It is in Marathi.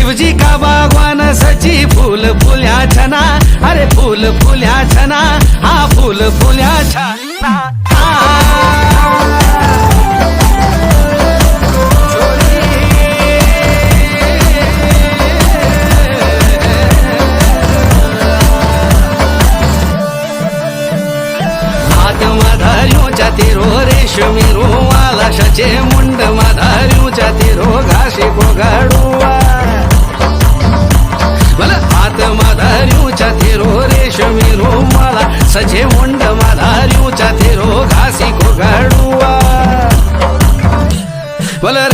शिवजी का बागवान सची फूल फुल्या छना, अरे फूल फुल्या छना, हा फूल फुल्या छना। माधार्यूच्या तिरो रेशमी रुमाला शचे मुंड माधार्यूच्या तिरो घाशी कोगाडुआ मला हात माधार्यूच्या तिरो रेशमी रुमाला सचे मुंड माधार्यूच्या तिरो घासी कोगाडुआ मला